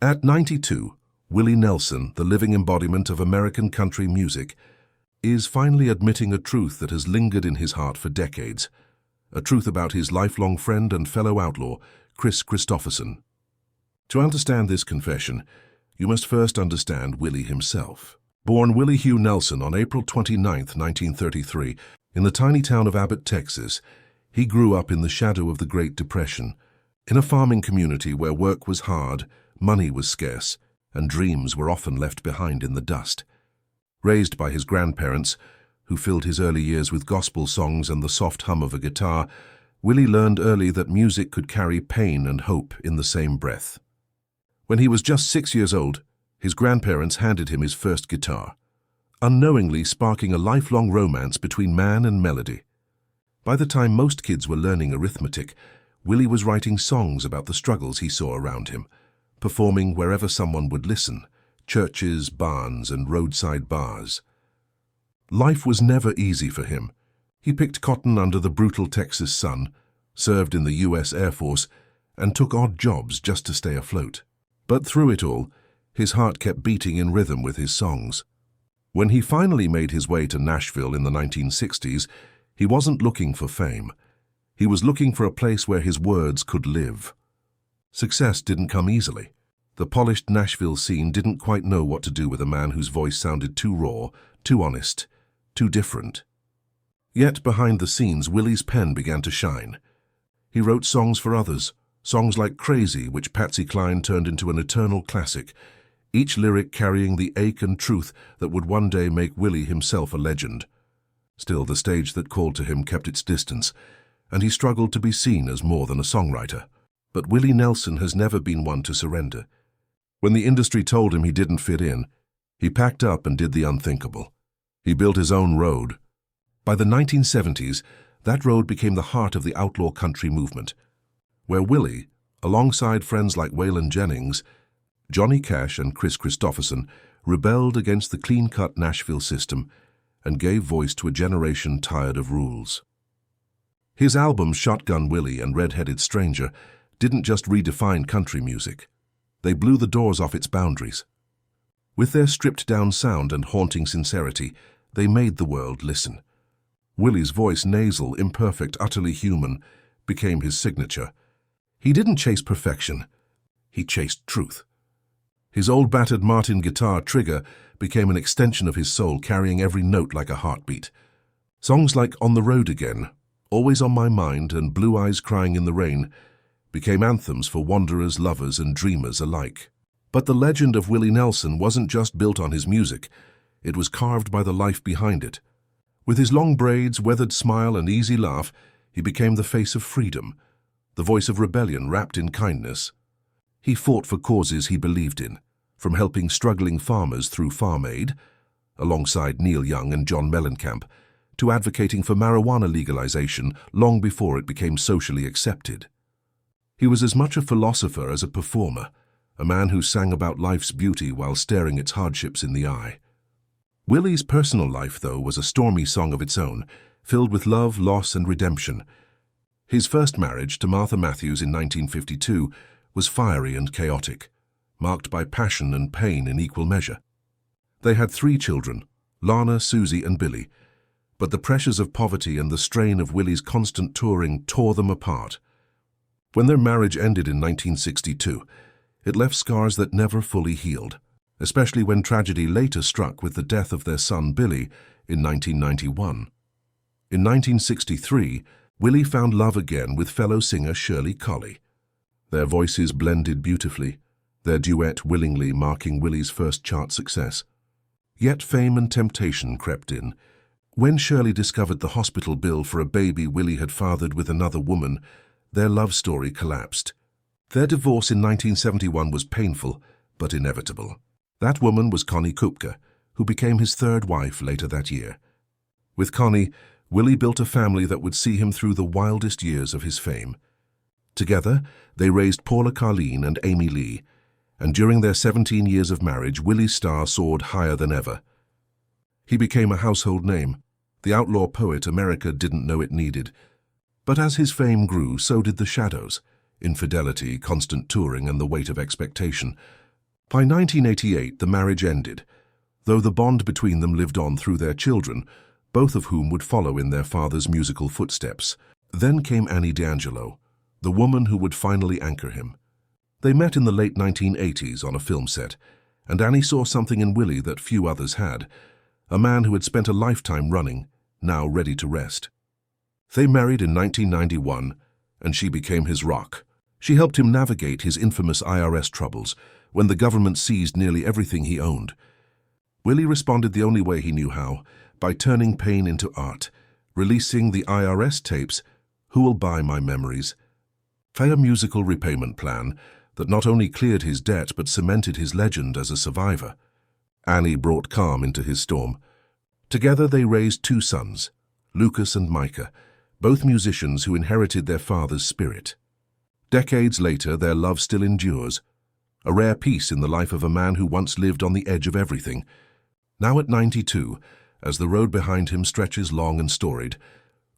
At 92, Willie Nelson, the living embodiment of American country music, is finally admitting a truth that has lingered in his heart for decades, a truth about his lifelong friend and fellow outlaw, Kris Kristofferson. To understand this confession, you must first understand Willie himself. Born Willie Hugh Nelson on April 29, 1933, in the tiny town of Abbott, Texas, he grew up in the shadow of the Great Depression, in a farming community where work was hard, money was scarce, and dreams were often left behind in the dust. Raised by his grandparents, who filled his early years with gospel songs and the soft hum of a guitar, Willie learned early that music could carry pain and hope in the same breath. When he was just 6 years old, his grandparents handed him his first guitar, unknowingly sparking a lifelong romance between man and melody. By the time most kids were learning arithmetic, Willie was writing songs about the struggles he saw around him, performing wherever someone would listen, churches, barns, and roadside bars. Life was never easy for him. He picked cotton under the brutal Texas sun, served in the U.S. Air Force, and took odd jobs just to stay afloat. But through it all, his heart kept beating in rhythm with his songs. When he finally made his way to Nashville in the 1960s, he wasn't looking for fame. He was looking for a place where his words could live. Success didn't come easily. The polished Nashville scene didn't quite know what to do with a man whose voice sounded too raw, too honest, too different. Yet behind the scenes, Willie's pen began to shine. He wrote songs for others, songs like Crazy, which Patsy Cline turned into an eternal classic, each lyric carrying the ache and truth that would one day make Willie himself a legend. Still, the stage that called to him kept its distance, and he struggled to be seen as more than a songwriter. But Willie Nelson has never been one to surrender. When the industry told him he didn't fit in, he packed up and did the unthinkable. He built his own road. By the 1970s, that road became the heart of the outlaw country movement, where Willie, alongside friends like Waylon Jennings, Johnny Cash and Kris Kristofferson, rebelled against the clean-cut Nashville system and gave voice to a generation tired of rules. His albums Shotgun Willie and Red-Headed Stranger didn't just redefine country music. They blew the doors off its boundaries. With their stripped-down sound and haunting sincerity, they made the world listen. Willie's voice, nasal, imperfect, utterly human, became his signature. He didn't chase perfection. He chased truth. His old battered Martin guitar Trigger became an extension of his soul, carrying every note like a heartbeat. Songs like On the Road Again, Always on My Mind, and Blue Eyes Crying in the Rain became anthems for wanderers, lovers, and dreamers alike. But the legend of Willie Nelson wasn't just built on his music. It was carved by the life behind it. With his long braids, weathered smile, and easy laugh, he became the face of freedom, the voice of rebellion wrapped in kindness. He fought for causes he believed in, from helping struggling farmers through Farm Aid, alongside Neil Young and John Mellencamp, to advocating for marijuana legalization long before it became socially accepted. He was as much a philosopher as a performer, a man who sang about life's beauty while staring its hardships in the eye. Willie's personal life, though, was a stormy song of its own, filled with love, loss, and redemption. His first marriage to Martha Matthews in 1952 was fiery and chaotic, marked by passion and pain in equal measure. They had 3 children, Lana, Susie, and Billy, but the pressures of poverty and the strain of Willie's constant touring tore them apart. When their marriage ended in 1962, it left scars that never fully healed, especially when tragedy later struck with the death of their son Billy in 1991. In 1963, Willie found love again with fellow singer Shirley Colley. Their voices blended beautifully, their duet willingly marking Willie's first chart success. Yet fame and temptation crept in. When Shirley discovered the hospital bill for a baby Willie had fathered with another woman, their love story collapsed. Their divorce in 1971 was painful, but inevitable. That woman was Connie Kupka, who became his 3rd wife later that year. With Connie, Willie built a family that would see him through the wildest years of his fame. Together, they raised Paula Carleen and Amy Lee, and during their 17 years of marriage, Willie's star soared higher than ever. He became a household name, the outlaw poet America didn't know it needed. But as his fame grew, so did the shadows: infidelity, constant touring, and the weight of expectation. By 1988, the marriage ended, though the bond between them lived on through their children, both of whom would follow in their father's musical footsteps. Then came Annie D'Angelo, the woman who would finally anchor him. They met in the late 1980s on a film set, and Annie saw something in Willie that few others had, a man who had spent a lifetime running, now ready to rest. They married in 1991, and she became his rock. She helped him navigate his infamous IRS troubles when the government seized nearly everything he owned. Willie responded the only way he knew how, by turning pain into art, releasing the IRS tapes, Who Will Buy My Memories? A musical repayment plan that not only cleared his debt but cemented his legend as a survivor. Annie brought calm into his storm. Together they raised two sons, Lucas and Micah, both musicians who inherited their father's spirit. Decades later, their love still endures, a rare piece in the life of a man who once lived on the edge of everything. Now at 92, as the road behind him stretches long and storied,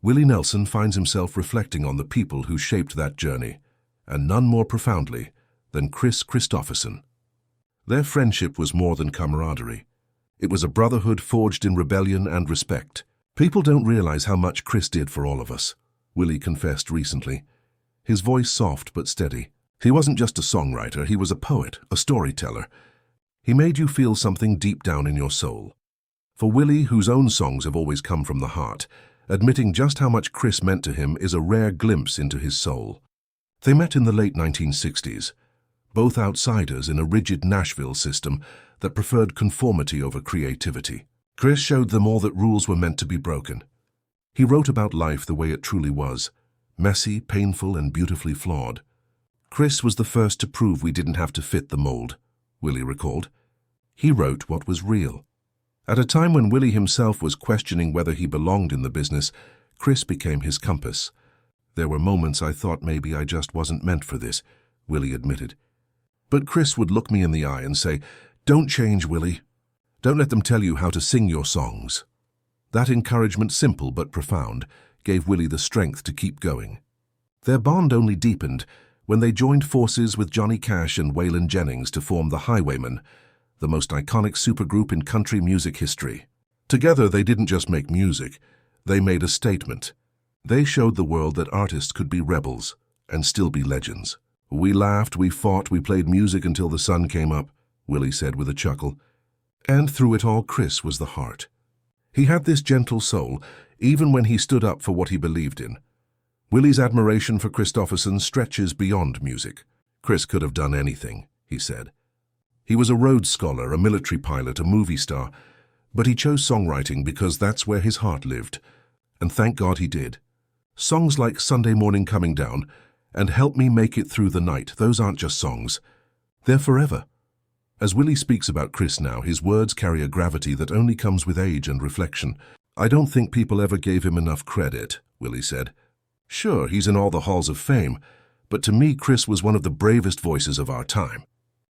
Willie Nelson finds himself reflecting on the people who shaped that journey, and none more profoundly than Kris Kristofferson. Their friendship was more than camaraderie. It was a brotherhood forged in rebellion and respect. People don't realize how much Kris did for all of us, Willie confessed recently, his voice soft but steady. He wasn't just a songwriter, he was a poet, a storyteller. He made you feel something deep down in your soul. For Willie, whose own songs have always come from the heart, admitting just how much Kris meant to him is a rare glimpse into his soul. They met in the late 1960s, both outsiders in a rigid Nashville system that preferred conformity over creativity. Kris showed them all that rules were meant to be broken. He wrote about life the way it truly was, messy, painful, and beautifully flawed. Kris was the first to prove we didn't have to fit the mold, Willie recalled. He wrote what was real. At a time when Willie himself was questioning whether he belonged in the business, Kris became his compass. There were moments I thought maybe I just wasn't meant for this, Willie admitted. But Kris would look me in the eye and say, "Don't change, Willie. Don't let them tell you how to sing your songs." That encouragement, simple but profound, gave Willie the strength to keep going. Their bond only deepened when they joined forces with Johnny Cash and Waylon Jennings to form the Highwaymen, the most iconic supergroup in country music history. Together, they didn't just make music, they made a statement. They showed the world that artists could be rebels and still be legends. "We laughed, we fought, we played music until the sun came up," Willie said with a chuckle. And through it all, Kris was the heart. He had this gentle soul, even when he stood up for what he believed in. Willie's admiration for Kristofferson stretches beyond music. Kris could have done anything, he said. He was a Rhodes Scholar, a military pilot, a movie star, but he chose songwriting because that's where his heart lived. And thank God he did. Songs like Sunday Morning Coming Down and Help Me Make It Through the Night, those aren't just songs. They're forever. As Willie speaks about Kris now, his words carry a gravity that only comes with age and reflection. "I don't think people ever gave him enough credit," Willie said. "Sure, he's in all the halls of fame, but to me, Kris was one of the bravest voices of our time.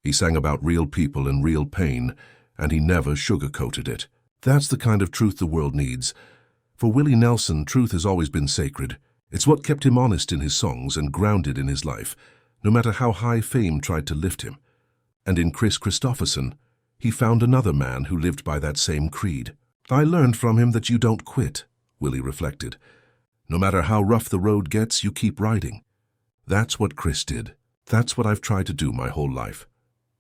He sang about real people and real pain, and he never sugarcoated it. That's the kind of truth the world needs. For Willie Nelson, truth has always been sacred. It's what kept him honest in his songs and grounded in his life, no matter how high fame tried to lift him. And in Kris Kristofferson, he found another man who lived by that same creed. I learned from him that you don't quit," Willie reflected. "No matter how rough the road gets, you keep riding. That's what Kris did. That's what I've tried to do my whole life."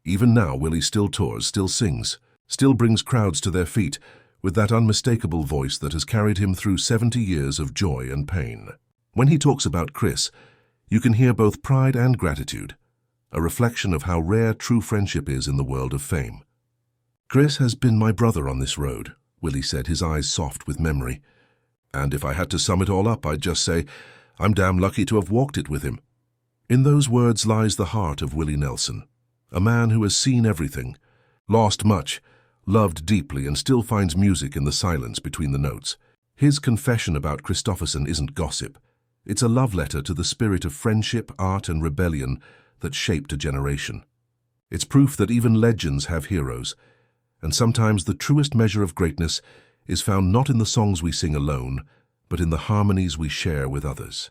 Even now, Willie still tours, still sings, still brings crowds to their feet, with that unmistakable voice that has carried him through 70 years of joy and pain. When he talks about Kris, you can hear both pride and gratitude, a reflection of how rare true friendship is in the world of fame. "Kris has been my brother on this road," Willie said, his eyes soft with memory. "And if I had to sum it all up, I'd just say, I'm damn lucky to have walked it with him." In those words lies the heart of Willie Nelson, a man who has seen everything, lost much, loved deeply, and still finds music in the silence between the notes. His confession about Kristofferson isn't gossip. It's a love letter to the spirit of friendship, art, and rebellion that shaped a generation. It's proof that even legends have heroes, and sometimes the truest measure of greatness is found not in the songs we sing alone, but in the harmonies we share with others.